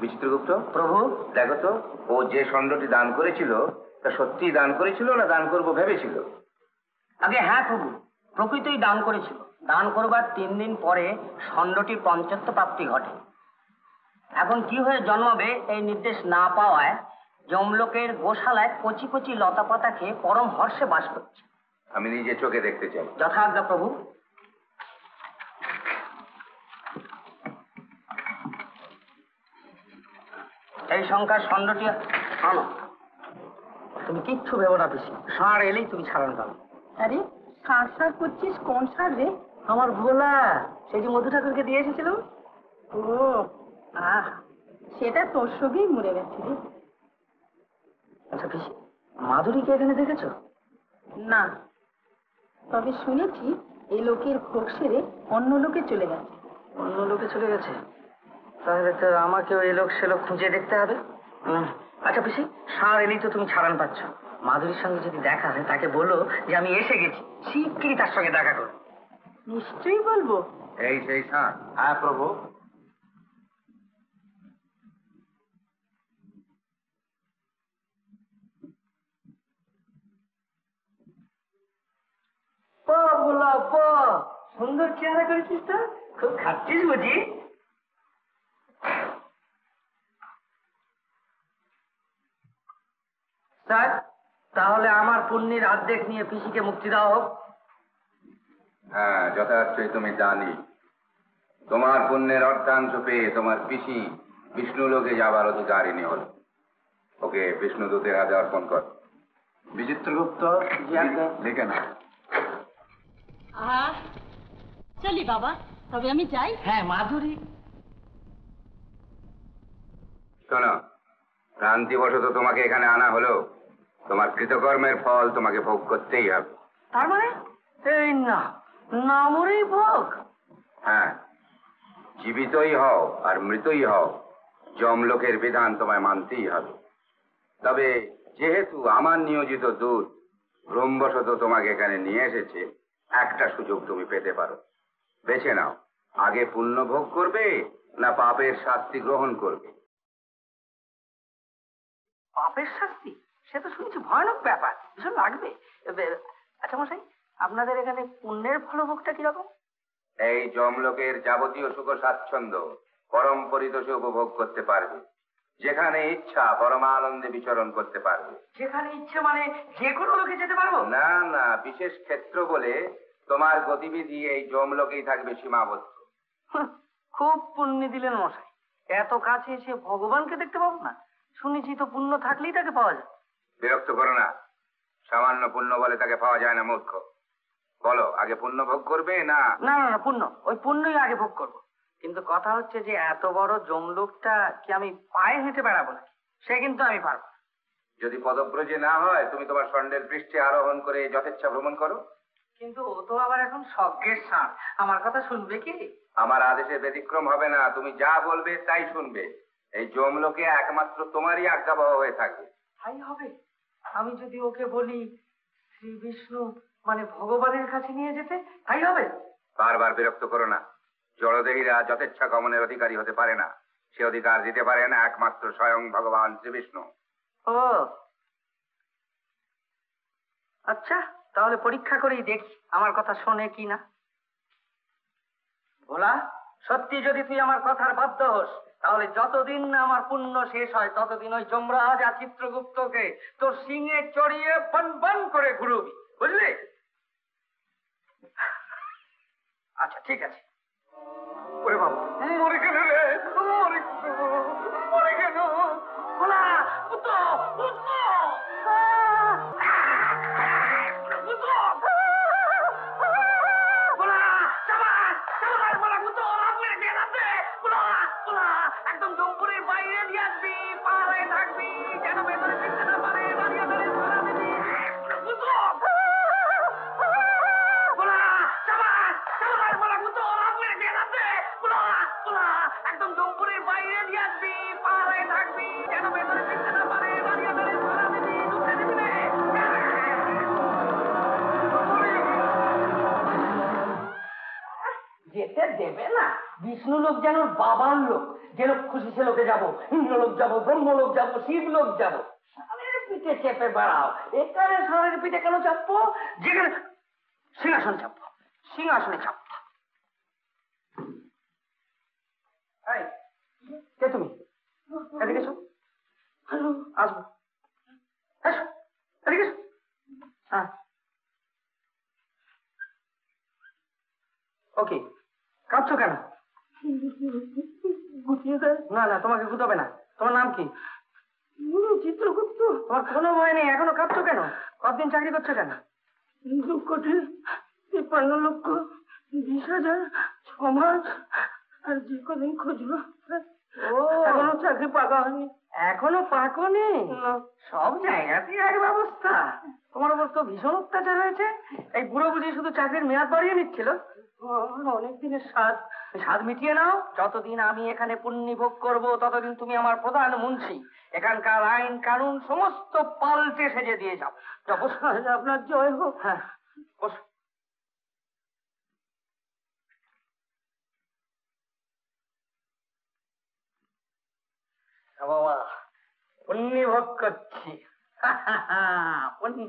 বিচিত্রগুপ্ত প্রভু, দেখো তো, ও যে ষণ্ঢটি দান করেছিল তা সত্যিই দান করেছিল না দান করবো ভেবেছিল? আগে হ্যাঁ প্রভু, প্রকৃতই দান করেছিল। দান করবার 3 দিন পরে ষণ্ঢটির পঞ্চত্ব প্রাপ্তি ঘটে। এখন কি হয়ে জন্মাবে এই নির্দেশ না পাওয়ায় যমলোকের গোশালায় কচি কচি লতা পাতা খেয়ে পরম হর্ষে বাস করছে। আমি নিজে চোখে দেখতে চাই। যথাজ্ঞা প্রভু। এই সংখ্যার ষণ্ঢটি আনো। তুমি কিচ্ছু ভেবো না পিসি, ষাঁড় এলেই তুমি ছাড়ান পাবে। আরে ষাঁড় ষাঁড় করছিস? কোন ষাঁড় রে? আমার ভোলা, সেই যে মধু ঠাকুরকে দিয়ে এসেছিল। ও আহ, সেটা তোর সঙ্গেই মরে গেছে রে। আচ্ছা পিসি, মাধুরীকে এখানে দেখেছো? না, তবে শুনেছি এই লোকের ভোগ সেরে অন্য লোকে চলে গেছে। অন্য লোকে চলে গেছে? তাহলে তো আমাকেও এই লোক সে লোক খুঁজে দেখতে হবে। আচ্ছা পিসি, ষাঁড় এলেই তো তুমি ছাড়ান পাচ্ছ। মাধুরীর সঙ্গে যদি দেখা হয় তাকে বলো যে আমি এসে গেছি, শিগগিরই তার সঙ্গে দেখা করো। নিশ্চয়ই বলবো। এই সেই ষাঁড়? হ্যাঁ প্রভু। ভোলা, সুন্দর চেহারা করেছিস তো, খুব খাচ্ছিস বুঝি? স্যার, তাহলে আমার পুণ্যের অর্ধেক নিয়ে পিসিকে মুক্তি দেওয়া হোক। হ্যাঁ, যথার্থই তুমি জানি। তোমার পুণ্যের অর্ধাংশ পেয়ে তোমার পিসি বিষ্ণুলোকে যাবার অধিকারিণী হল। ওকে বিষ্ণুদূতের হাতে অর্পণ কর। বিচিত্রগুপ্ত লিখে না। চলি বাবা, তবে আমি যাই। হ্যাঁ মাধুরী। শোনো, ভ্রান্তিবশত তোমাকে এখানে আনা হলো, তোমার কৃতকর্মের ফল তোমাকে ভোগ করতেই হবে। তার মানে এই না মরেই ভোগ? হ্যাঁ, জীবিতই হও আর মৃতই হও, যমলোকের বিধান তোমায় মানতেই হবে। তবে যেহেতু আমার নিয়োজিত দূত ভ্রমবশত তোমাকে এখানে নিয়ে এসেছে, একটা সুযোগ তুমি পেতে পারো। বেছে নাও, আগে পুণ্য ভোগ করবে না পাপের শাস্তি গ্রহণ করবে। পাপের শাস্তি? সে তো শুনছি ভয়ানক ব্যাপার, ভীষণ লাগবে। আচ্ছা মশাই, আপনাদের এখানে পুণ্যের ফলভোগটা কিরকম? এই যমলোকের যাবতীয় সুখ স্বাচ্ছন্দ্য পরম পরিতোষে উপভোগ করতে পারবে। যেখানে ইচ্ছা পরমানন্দে বিচরণ করতে পারবে। যেখানে ইচ্ছে মানে যে কোনো লোকে যেতে পারবো? না না, বিশেষ ক্ষেত্র বলে তোমার গতিবিধি এই যমলোকেই থাকবে সীমাবদ্ধ। খুব পুণ্য দিলেন মশাই, এত কাছে এসে ভগবানকে দেখতে পাবো না? শুনেছি তো পুণ্য থাকলেই তাকে পাওয়া যায়। বিরক্ত করো না, সামান্য পুণ্য বলে তাকে পাওয়া যায় না মূর্খ। বলো, আগে পুণ্য ভোগ করবে না? না না না, পুণ্য, ওই পুণ্যই আগে ভোগ করবো। কিন্তু কথা হচ্ছে যে এত বড় যমলোকটা কি আমি পায়ে হেঁটে বেড়াবো না? সে কিন্তু আমি পারবো না। যদি পদব্রজে না হয়, তুমি তোমার ষণ্ঢের পৃষ্ঠে আরোহণ করে যথেচ্ছা ভ্রমণ করো। কিন্তু ও তো আবার এখন স্বর্গের ষাঁড়, আমার কথা শুনবে কি? আমার আদেশে ব্যতিক্রম হবে না, তুমি যা বলবে তাই শুনবে। এই যমলোকে একমাত্র তোমারই আজ্ঞাবহ হয়ে থাকবে। তাই হবে? আমি যদি ওকে বলি শ্রী বিষ্ণু মানে ভগবানের কাছে নিয়ে যেতে, তাই হবে? বারবার বিরক্ত করো না। জড়দেহীরা যথেচ্ছা গমনের অধিকারী হতে পারে না। সে অধিকার দিতে পারেন একমাত্র স্বয়ং ভগবান শ্রী বিষ্ণু। ও আচ্ছা, তাহলে পরীক্ষা করেই দেখি আমার কথা শোনে কি না। ভোলা, সত্যি যদি তুই আমার কথার বাধ্য হোস, তাহলে যতদিন না আমার পুণ্য শেষ হয় ততদিন ওই যমরাজ আর চিত্রগুপ্তকে তোর সিংহে চড়িয়ে বন বন করে ঘুরবি, বুঝলি? আচ্ছা ঠিক আছে। ওরে বাবা, মরে গেল রে, মরে গেল। ভোলা, উঠো, উঠো। একদম জম্পুরের বাইরে নিয়ে আসবি, পাহাড়ে থাকবি, যেন ভেতরে ফিরতে না পারে। একদম জম্পুরের বাইরে নিয়ে আসবি, পাহাড়ে থাকবি, যেন ভেতরে ফিরতে না পারে। যেতে দেবে না? বিষ্ণু লোক যেন বাবার লোক, যে লোক খুশি সে লোকে যাবো, ইন্দ্রলোক যাবো, ব্রহ্মলোক যাবো, শিবলোক যাবো। সালের পিঠে চেপে বেড়াও। এখানে সালের পিঠে কেন চাপবো? যেখানে সিংহাসন চাপবো, সিংহাসনে চাপবো। এই, কে তুমি? এদিকে এসো। আসবো, এসো, এদিকে এসো। হ্যাঁ, ওকে। কাঁদছো কেন? না না, তোমাকে গুতাবে না। তোমার নাম কি? চিত্রগুপ্ত। তোমার কোনো ভয় নেই, এখনো কাঁদছো কেন? কতদিন চাকরি করছো কেন? 2 কোটি 53 লক্ষ 20,000 6 মাস আর যে কদিন খুঁজলো। ও, এখনো চাকরি পাকা হয়নি। এখনো পাকনি? সব জায়গাতেই এক ব্যবস্থা। তোমার উপর তো ভীষণ অত্যাচার হয়েছে। এই বুড়ো বুঝি শুধু চাকরির মেয়াদ বাড়িয়ে নিচ্ছিল। অনেক দিনের স্বাদ মিটিয়ে নাও। যতদিন আমি এখানে পুণ্যভোগ করব ততদিন তুমি আমার প্রধান মুন্সি। এখানকার আইন কানুন সমস্ত পাল্টে সেজে দিয়ে যাও। আপনার জয় হোক। হ্যাঁ, বসো। বাবা, পুণ্যভোগ করছি। পুণ্যি,